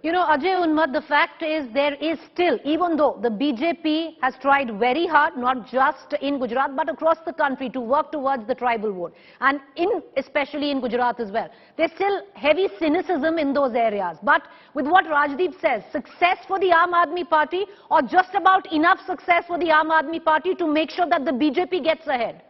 You know, Ajay Unmad, the fact is there is still, even though the BJP has tried very hard, not just in Gujarat, but across the country to work towards the tribal vote, and especially in Gujarat as well, there's still heavy cynicism in those areas. But with what Rajdeep says, success for the Aam Aadmi Party, or just about enough success for the Aam Aadmi Party to make sure that the BJP gets ahead?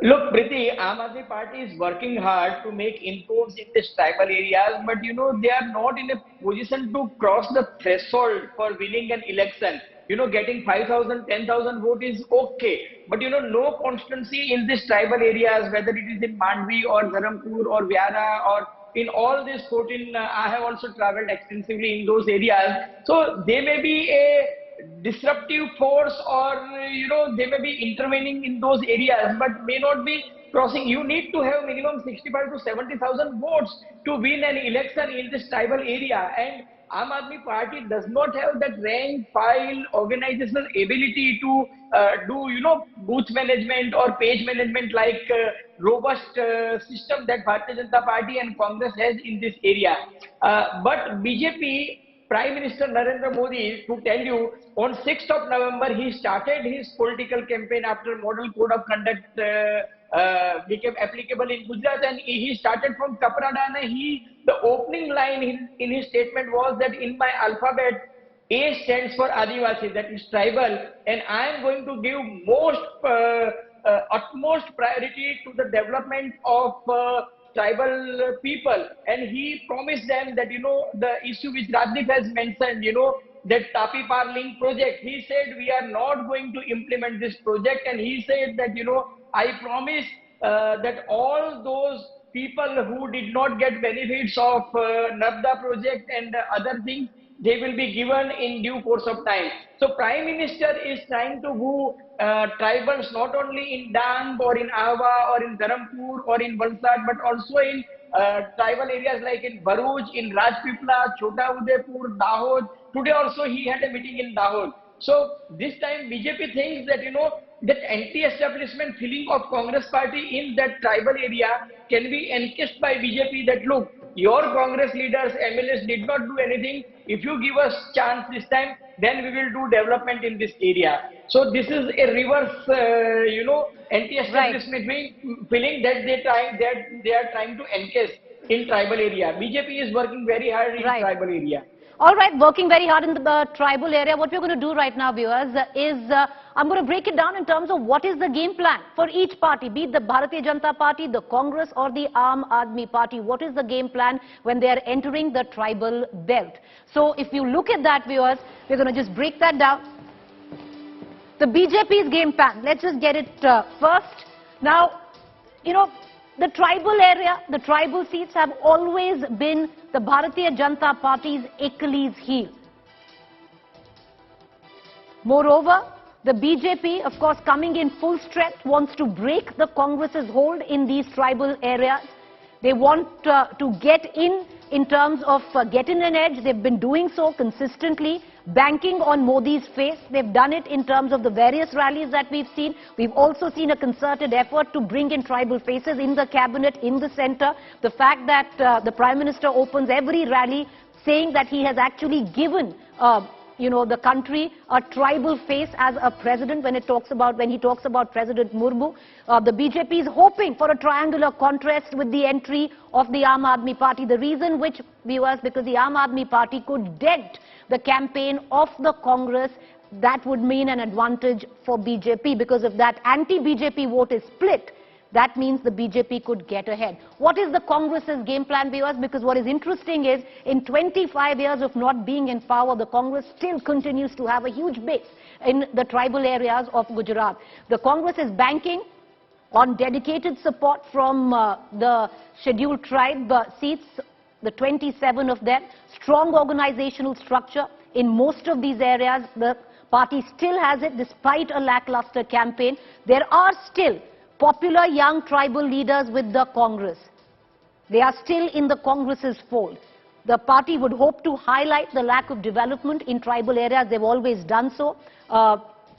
Look, Priti, Aam Aadmi Party is working hard to make inroads in these tribal areas, but you know, they are not in a position to cross the threshold for winning an election. You know, getting 5,000, 10,000 votes is okay, but you know, no constituency in these tribal areas, whether it is in Mandvi or Dharampur or Vyara or in all these 14, I have also traveled extensively in those areas. So they may be a disruptive force, or you know, they may be intervening in those areas but may not be crossing. You need to have minimum 65 to 70,000 votes to win an election in this tribal area, and Aam Aadmi Party does not have that rank, file, organizational ability to do, you know, booth management or page management like robust system that Bharatiya Janata Party and Congress has in this area. But BJP, Prime Minister Narendra Modi, to tell you, on 6th of November, he started his political campaign after Model Code of Conduct became applicable in Gujarat, and he started from Kapradana. The opening line in his statement was that in my alphabet, A stands for Adivasi, that is tribal, and I am going to give utmost priority to the development of tribal people. And he promised them that, you know, the issue which Rajdeep has mentioned, you know, that Tapi Par link project, he said we are not going to implement this project, and he said that, you know, I promise that all those people who did not get benefits of Nabda project and other things, they will be given in due course of time. So Prime Minister is trying to woo tribals not only in Dang or in Ahwa or in Dharampur or in Valsad, but also in tribal areas like in Bharuch, in Rajpipla, Chota Udaipur, Dahod. Today also he had a meeting in Dahod. So this time BJP thinks that, you know, that anti-establishment feeling of Congress party in that tribal area can be encased by BJP, that look, your Congress leaders, MLAs did not do anything. If you give us chance this time, then we will do development in this area. So this is a reverse, you know, anti-establishment feeling that they are trying to encase in tribal area. BJP is working very hard in tribal area. All right, working very hard in the tribal area. What we're going to do right now, viewers, is I'm going to break it down in terms of what is the game plan for each party, be it the Bharatiya Janata Party, the Congress or the Aam Aadmi Party. What is the game plan when they are entering the tribal belt? So if you look at that, viewers, we're going to just break that down. The BJP's game plan, let's just get it first. Now, you know, the tribal area, the tribal seats have always been the Bharatiya Janata Party's Achilles heel. Moreover, the BJP, of course, coming in full strength, wants to break the Congress's hold in these tribal areas. They want to get in terms of getting an edge. They've been doing so consistently, banking on Modi's face. They've done it in terms of the various rallies that we've seen. We've also seen a concerted effort to bring in tribal faces in the cabinet, in the centre. The fact that the Prime Minister opens every rally saying that he has actually given you know, the country a tribal face as a president when he talks about President Murmu. The BJP is hoping for a triangular contrast with the entry of the Aam Aadmi Party. The reason which, viewers, because the Aam Aadmi Party could dent the campaign of the Congress. That would mean an advantage for BJP, because if that anti-BJP vote is split, that means the BJP could get ahead. What is the Congress's game plan, viewers? Because what is interesting is, in 25 years of not being in power, the Congress still continues to have a huge base in the tribal areas of Gujarat. The Congress is banking on dedicated support from the scheduled tribe seats, the 27 of them, strong organizational structure in most of these areas. The party still has it despite a lackluster campaign. There are still popular young tribal leaders with the Congress. They are still in the Congress's fold. The party would hope to highlight the lack of development in tribal areas. They've always done so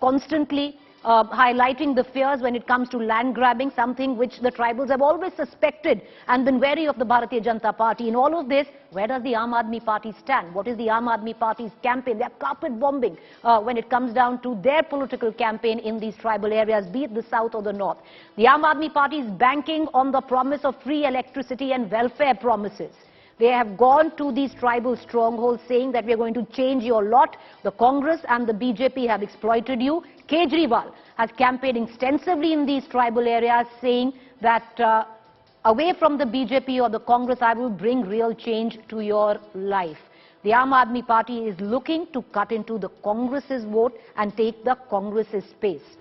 constantly. highlighting the fears when it comes to land grabbing, something which the tribals have always suspected and been wary of the Bharatiya Janata Party. In all of this, where does the Aam Aadmi Party stand? What is the Aam Aadmi Party's campaign? They are carpet bombing when it comes down to their political campaign in these tribal areas, be it the south or the north. The Aam Aadmi Party is banking on the promise of free electricity and welfare promises. They have gone to these tribal strongholds saying that we are going to change your lot. The Congress and the BJP have exploited you. Kejriwal has campaigned extensively in these tribal areas saying that away from the BJP or the Congress, I will bring real change to your life. The Aam Aadmi Party is looking to cut into the Congress's vote and take the Congress's space.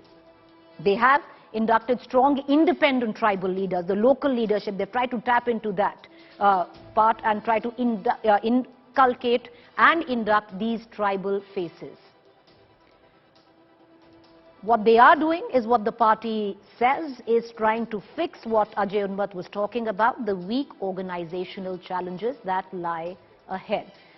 They have inducted strong independent tribal leaders, the local leadership. They've tried to tap into that part and try to inculcate and induct these tribal faces. What they are doing is what the party says is trying to fix what Ajay Unbat was talking about, the weak organizational challenges that lie ahead.